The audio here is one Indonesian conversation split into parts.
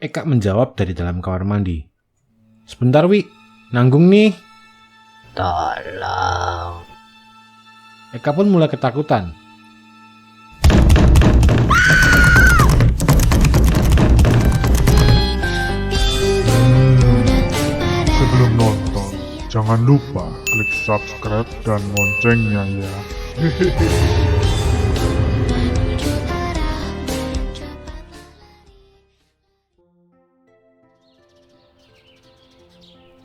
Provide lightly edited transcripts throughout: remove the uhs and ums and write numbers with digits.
Eka menjawab dari dalam kamar mandi. Sebentar Wi, nanggung nih. Tolong. Eka pun mulai ketakutan. Sebelum nonton, jangan lupa klik subscribe dan loncengnya ya.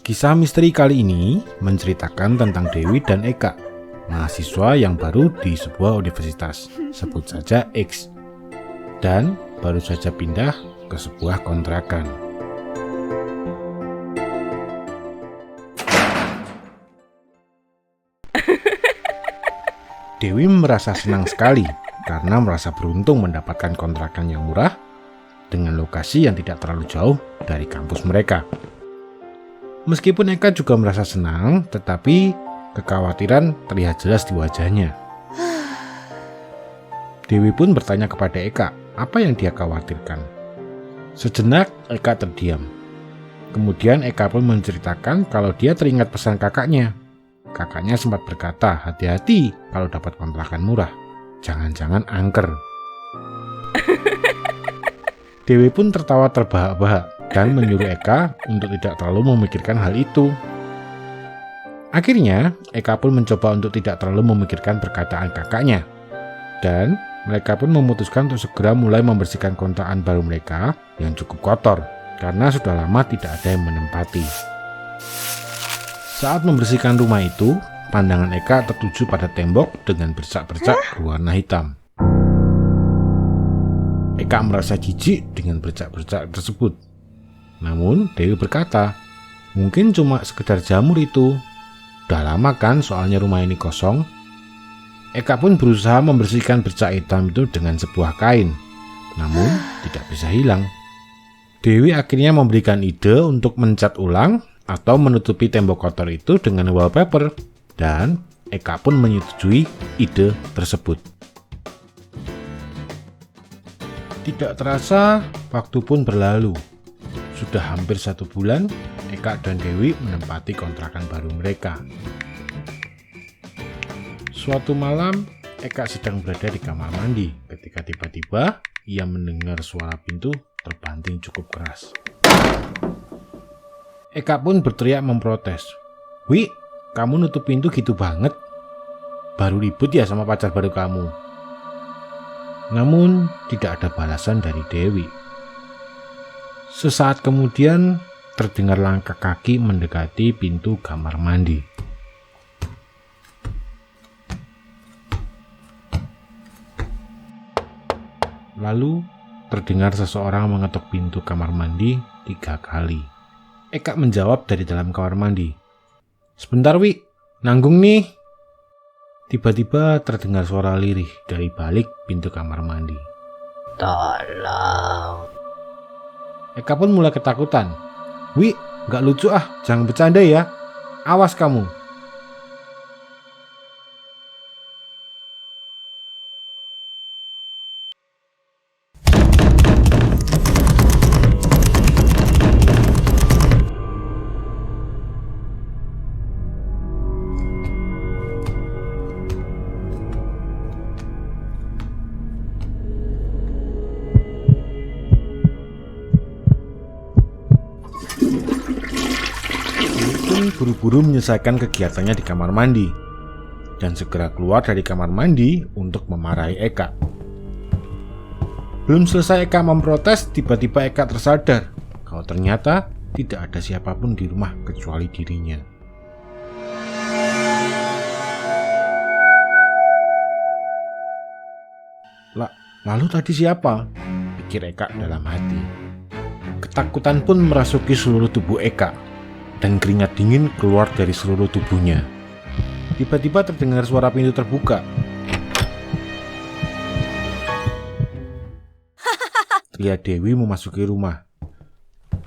Kisah misteri kali ini menceritakan tentang Dewi dan Eka, mahasiswa yang baru di sebuah universitas, sebut saja X, dan baru saja pindah ke sebuah kontrakan. Dewi merasa senang sekali karena merasa beruntung mendapatkan kontrakan yang murah dengan lokasi yang tidak terlalu jauh dari kampus mereka. Meskipun Eka juga merasa senang, tetapi kekhawatiran terlihat jelas di wajahnya. Dewi pun bertanya kepada Eka, apa yang dia khawatirkan. Sejenak Eka terdiam. Kemudian Eka pun menceritakan kalau dia teringat pesan kakaknya. Kakaknya sempat berkata, hati-hati kalau dapat kontrakan murah. Jangan-jangan angker. Dewi pun tertawa terbahak-bahak dan menyuruh Eka untuk tidak terlalu memikirkan hal itu. Akhirnya, Eka pun mencoba untuk tidak terlalu memikirkan perkataan kakaknya. Dan mereka pun memutuskan untuk segera mulai membersihkan kontrakan baru mereka yang cukup kotor, karena sudah lama tidak ada yang menempati. Saat membersihkan rumah itu, pandangan Eka tertuju pada tembok dengan bercak-bercak berwarna hitam. Eka merasa jijik dengan bercak-bercak tersebut. Namun Dewi berkata, mungkin cuma sekedar jamur itu. Udah lama kan soalnya rumah ini kosong. Eka pun berusaha membersihkan bercak hitam itu dengan sebuah kain. Namun tidak bisa hilang. Dewi akhirnya memberikan ide untuk mencat ulang atau menutupi tembok kotor itu dengan wallpaper. Dan Eka pun menyetujui ide tersebut. Tidak terasa, waktu pun berlalu. Sudah hampir 1 bulan, Eka dan Dewi menempati kontrakan baru mereka. Suatu malam, Eka sedang berada di kamar mandi ketika tiba-tiba ia mendengar suara pintu terbanting cukup keras. Eka pun berteriak memprotes. Wi, kamu nutup pintu gitu banget? Baru ribut ya sama pacar baru kamu? Namun tidak ada balasan dari Dewi. Sesaat kemudian terdengar langkah kaki mendekati pintu kamar mandi. Lalu terdengar seseorang mengetuk pintu kamar mandi 3 kali. Eka menjawab dari dalam kamar mandi. Sebentar Wi, nanggung nih. Tiba-tiba terdengar suara lirih dari balik pintu kamar mandi. Tolong. Eka pun mulai ketakutan. Wi, gak lucu ah, jangan bercanda ya. Awas kamu. Buru-buru menyelesaikan kegiatannya di kamar mandi dan segera keluar dari kamar mandi untuk memarahi Eka. Belum selesai Eka memprotes, tiba-tiba Eka tersadar kalau ternyata tidak ada siapapun di rumah kecuali dirinya. Lalu tadi siapa? Pikir Eka dalam hati. Ketakutan pun merasuki seluruh tubuh Eka. Dan keringat dingin keluar dari seluruh tubuhnya. Tiba-tiba terdengar suara pintu terbuka. Terlihat Dewi memasuki rumah.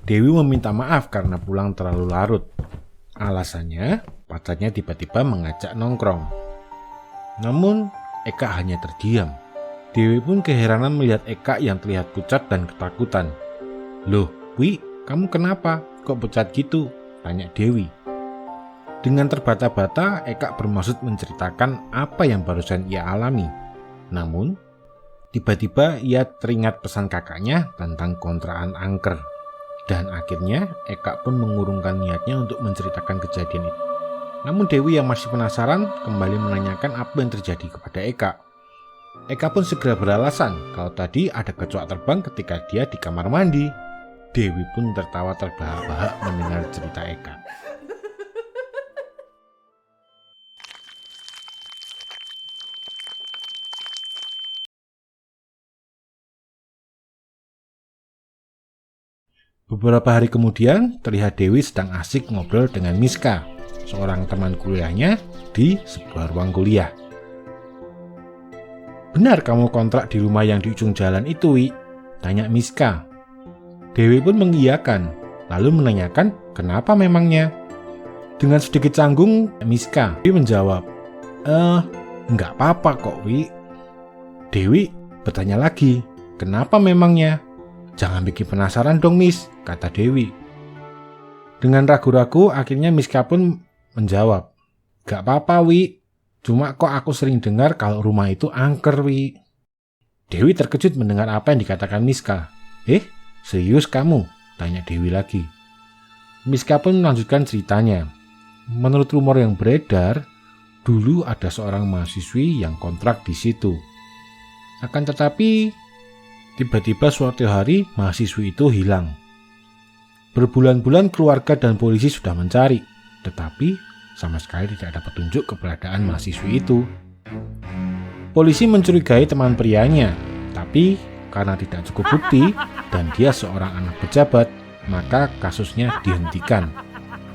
Dewi meminta maaf karena pulang terlalu larut. Alasannya, pacarnya tiba-tiba mengajak nongkrong. Namun, Eka hanya terdiam. Dewi pun keheranan melihat Eka yang terlihat pucat dan ketakutan. Loh, "Wi, kamu kenapa? Kok pucat gitu?" tanya Dewi. Dengan terbata-bata, Eka bermaksud menceritakan apa yang barusan ia alami. Namun, tiba-tiba ia teringat pesan kakaknya tentang kontrakan angker. Dan akhirnya, Eka pun mengurungkan niatnya untuk menceritakan kejadian itu. Namun Dewi yang masih penasaran kembali menanyakan apa yang terjadi kepada Eka. Eka pun segera beralasan kalau tadi ada kecoak terbang ketika dia di kamar mandi. Dewi pun tertawa terbahak-bahak mendengar cerita Eka. Beberapa hari kemudian, terlihat Dewi sedang asik ngobrol dengan Miska, seorang teman kuliahnya di sebuah ruang kuliah. "Benar kamu kontrak di rumah yang di ujung jalan itu, Wi?" tanya Miska. Dewi pun mengiyakan, lalu menanyakan kenapa memangnya. Dengan sedikit canggung, Miska menjawab, "Nggak apa-apa kok, Wi." Dewi bertanya lagi, "Kenapa memangnya?" "Jangan bikin penasaran dong, Miss," kata Dewi. Dengan ragu-ragu, akhirnya Miska pun menjawab, "Gak apa-apa, Wi. Cuma kok aku sering dengar kalau rumah itu angker, Wi." Dewi terkejut mendengar apa yang dikatakan Miska. Serius kamu?" tanya Dewi lagi. Miska pun melanjutkan ceritanya. Menurut rumor yang beredar, dulu ada seorang mahasiswi yang kontrak di situ. Akan tetapi, tiba-tiba suatu hari mahasiswi itu hilang. Berbulan-bulan keluarga dan polisi sudah mencari, tetapi sama sekali tidak ada petunjuk keberadaan mahasiswi itu. Polisi mencurigai teman prianya, tapi karena tidak cukup bukti dan dia seorang anak pejabat, maka kasusnya dihentikan.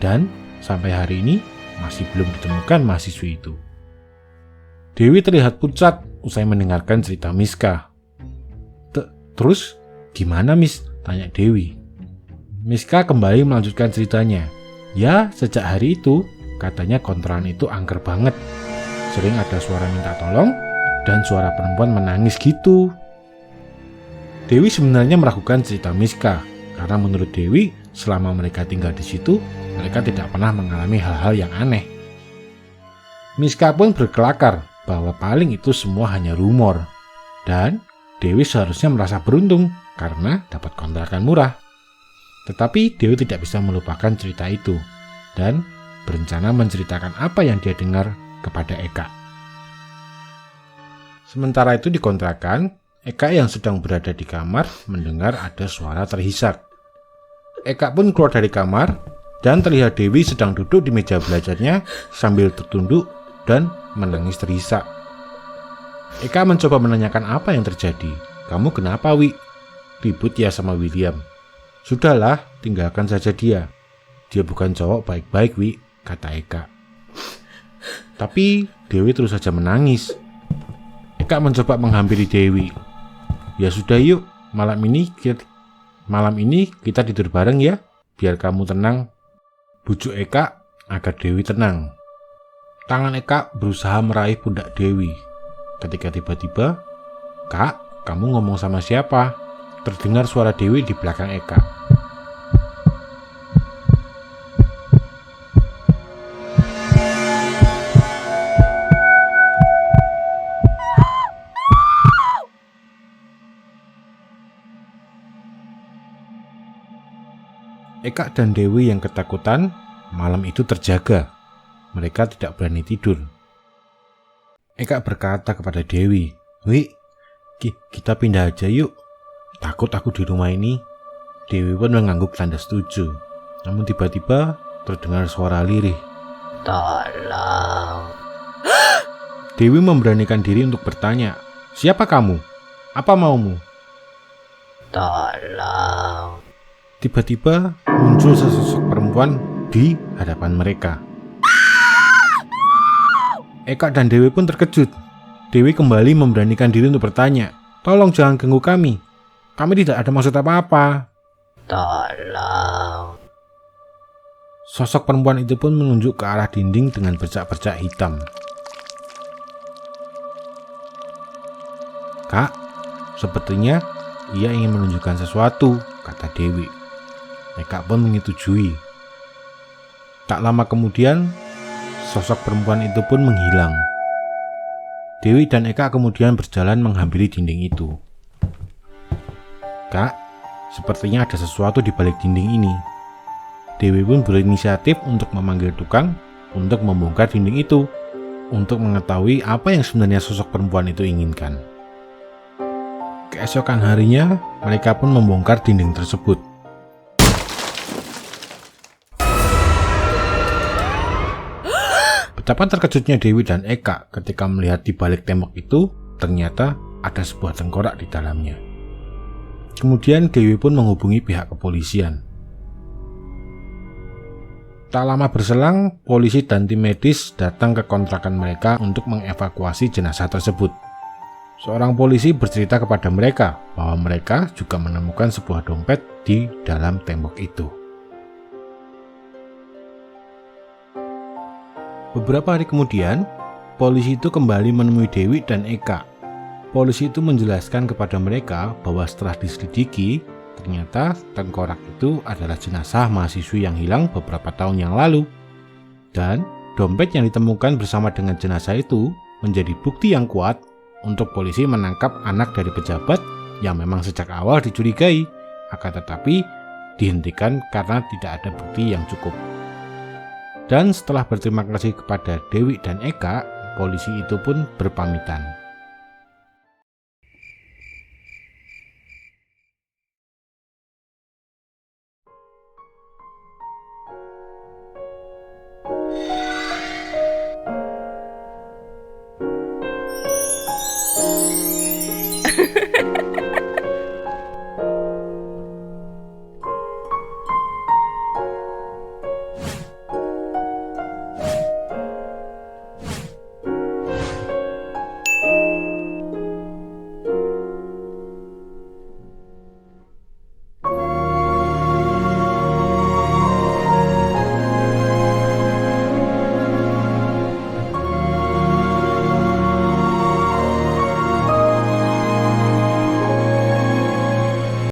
Dan sampai hari ini masih belum ditemukan mahasiswi itu. Dewi terlihat pucat usai mendengarkan cerita Miska. "Terus gimana, Miss?" tanya Dewi. Miska kembali melanjutkan ceritanya. "Ya, sejak hari itu katanya kontrakan itu angker banget. Sering ada suara minta tolong dan suara perempuan menangis gitu." Dewi sebenarnya meragukan cerita Miska karena menurut Dewi selama mereka tinggal di situ mereka tidak pernah mengalami hal-hal yang aneh. Miska pun berkelakar bahwa paling itu semua hanya rumor dan Dewi seharusnya merasa beruntung karena dapat kontrakan murah. Tetapi Dewi tidak bisa melupakan cerita itu dan berencana menceritakan apa yang dia dengar kepada Eka. Sementara itu di kontrakan, Eka yang sedang berada di kamar mendengar ada suara terhisak. Eka pun keluar dari kamar dan terlihat Dewi sedang duduk di meja belajarnya sambil tertunduk dan menangis terhisak. Eka mencoba menanyakan apa yang terjadi. "Kamu kenapa, Wi? Ribut ya sama William?" "Sudahlah, tinggalkan saja dia. Dia bukan cowok baik-baik, Wi," kata Eka. Tapi Dewi terus saja menangis. Eka mencoba menghampiri Dewi. "Ya sudah yuk, malam ini kita tidur bareng ya, biar kamu tenang," bujuk Eka agar Dewi tenang. Tangan Eka berusaha meraih pundak Dewi. Ketika tiba-tiba, "Kak, kamu ngomong sama siapa?" terdengar suara Dewi di belakang Eka. Eka dan Dewi yang ketakutan malam itu terjaga. Mereka tidak berani tidur. Eka berkata kepada Dewi, "Wi, kita pindah aja yuk. Takut aku di rumah ini." Dewi pun mengangguk tanda setuju. Namun tiba-tiba terdengar suara lirih. "Tolong." Dewi memberanikan diri untuk bertanya, "Siapa kamu? Apa maumu?" "Tolong." Tiba-tiba muncul sesosok perempuan di hadapan mereka. Eka dan Dewi pun terkejut. Dewi kembali memberanikan diri untuk bertanya, "Tolong jangan ganggu kami. Kami tidak ada maksud apa-apa." "Tolong." Sosok perempuan itu pun menunjuk ke arah dinding dengan bercak-bercak hitam. "Kak, sepertinya ia ingin menunjukkan sesuatu," kata Dewi. Eka pun menyetujui. Tak lama kemudian, sosok perempuan itu pun menghilang. Dewi dan Eka kemudian berjalan menghampiri dinding itu. "Kak, sepertinya ada sesuatu di balik dinding ini." Dewi pun berinisiatif untuk memanggil tukang untuk membongkar dinding itu, untuk mengetahui apa yang sebenarnya sosok perempuan itu inginkan. Keesokan harinya, mereka pun membongkar dinding tersebut. Betapa terkejutnya Dewi dan Eka ketika melihat di balik tembok itu ternyata ada sebuah tengkorak di dalamnya. Kemudian Dewi pun menghubungi pihak kepolisian. Tak lama berselang, polisi dan tim medis datang ke kontrakan mereka untuk mengevakuasi jenazah tersebut. Seorang polisi bercerita kepada mereka bahwa mereka juga menemukan sebuah dompet di dalam tembok itu. Beberapa hari kemudian, polisi itu kembali menemui Dewi dan Eka. Polisi itu menjelaskan kepada mereka bahwa setelah diselidiki, ternyata tengkorak itu adalah jenazah mahasiswi yang hilang beberapa tahun yang lalu. Dan dompet yang ditemukan bersama dengan jenazah itu menjadi bukti yang kuat untuk polisi menangkap anak dari pejabat yang memang sejak awal dicurigai, akan tetapi dihentikan karena tidak ada bukti yang cukup. Dan setelah berterima kasih kepada Dewi dan Eka, polisi itu pun berpamitan.